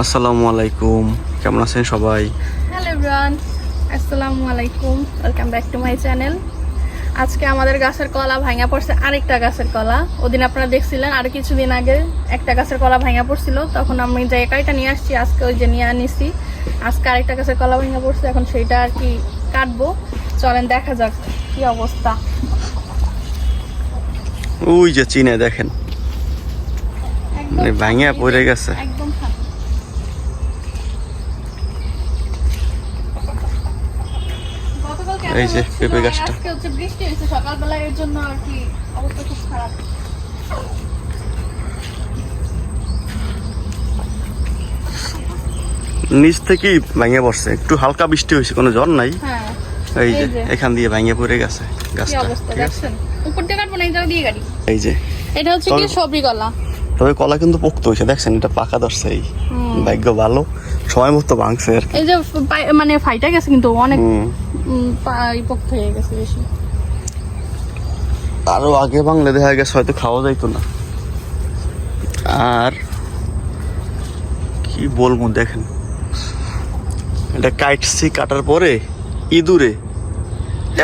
আসসালামু আলাইকুম, কেমন আছেন সবাই? হ্যালো এভরিওয়ান, আসসালামু আলাইকুম, welcome back to my channel. আজকে আমাদের গাছের কলা ভাঙা পড়ছে, আরেকটা গাছের কলা। ওদিন আপনারা দেখছিলেন আর কিছুদিন আগে একটা গাছের কলা ভাঙা পড়ছিল, তখন আমি যে একাইটা নিয়ে আসছি, আজকে ওই যে নিয়ে আনিছি। আজকে আরেকটা গাছের কলা ভাঙা পড়ছে, এখন সেইটা আর কি কাটবো। চলেন দেখা যাক কি অবস্থা। ওই যে চিনে দেখেন একদম ভাঙা পড়ে গেছে। একদম ফাঁকা। এই যে পেঁপে গাছটা। আজকে হচ্ছে বৃষ্টি হয়েছে সকালবেলা, এর জন্য আর কি অবস্থা খুব খারাপ। নিচ থেকেই ভেঙে পড়ছে, একটু হালকা বৃষ্টি হয়েছে, কোনো জ্বর নাই। হ্যাঁ, এই যে এখান দিয়ে ভেঙে পড়ে গেছে কি গাছটা। অবস্থা ঠিক আছে? দেখছেন? উপর দিয়ে কাটবো না, এই জায়গা দিয়ে কাটি। এই যে এটা হচ্ছে কি সবরি কলা। তবে কলা কিন্তু পোক্ত হয়েছে, দেখছেন এটা পাকা ধরছে। এই ভাগ্য ভালো, সময় মতো ভাঙছে আর কি। এই যে মানে ফাইটা গেছে কিন্তু অনেক হুম। পোক্ত হয়ে গেছে বেশি। আরো আগে ভাঙলে দেখা গেছে হয়তো খাওয়া যাইতো না। আর কি বলবো, দেখেন এটা কাটছি, কাটার পরে ইঁদুরে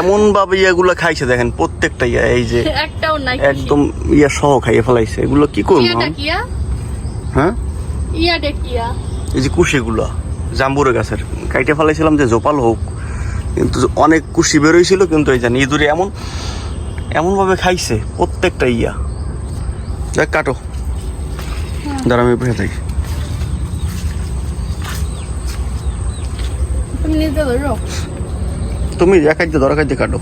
এমন ভাবে ইয়াগুলা খাইছে, দেখেন প্রত্যেকটা ইয়া, এই যে একটাও নাই একদম ইয়া সহ খাইয়ে ফেলাইছে। এগুলো কি করবো? ইয়াটা কিয়া, হ্যাঁ, ইয়াটা কিয়া। এই যে কুশিগুলো জাম্বুরে গাছের কাইটে ফেলাইছিলাম যে জোপাল হোক, কিন্তু অনেক কুশি বেরোইছিল, কিন্তু এই জানি ইঁদুরে এমন ভাবে খাইছে প্রত্যেকটা ইয়া। দেখ কাটো, দাঁড়া আমি বসে থাকি। তুমি নিজে ধরো। তুমি একাইতে ধরো, কাইতে কাটো।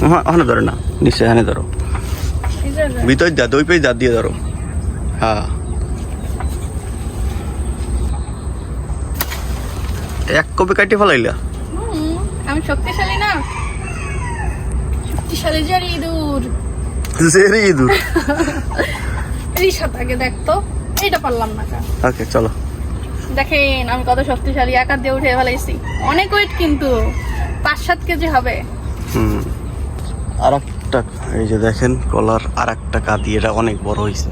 হ্যাঁ, ওখানে ধরে না, নিশ্চয় এখানে ধরো, এই যে ভিতর যা দুই পেয়ে দাঁত দিয়ে ধরো। হ্যাঁ, এক কপি কাটে ফেলাইলা। আমি শক্তিশালী না, শক্তিশালী যে ইঁদুর। জেরি ইঁদুর। এই সাথে দেখতো, এইটা পারলাম না। ওকে চলো, দেখেন আমি কত শক্তিশালী, একা দিয়ে উঠে ফেলাইছি। অনেক ওয়েট কিন্তু, 5-7 কেজি হবে। আর একটা এই যে দেখেন কলার আর একটা কাঁদি, এটা অনেক বড় হয়েছে।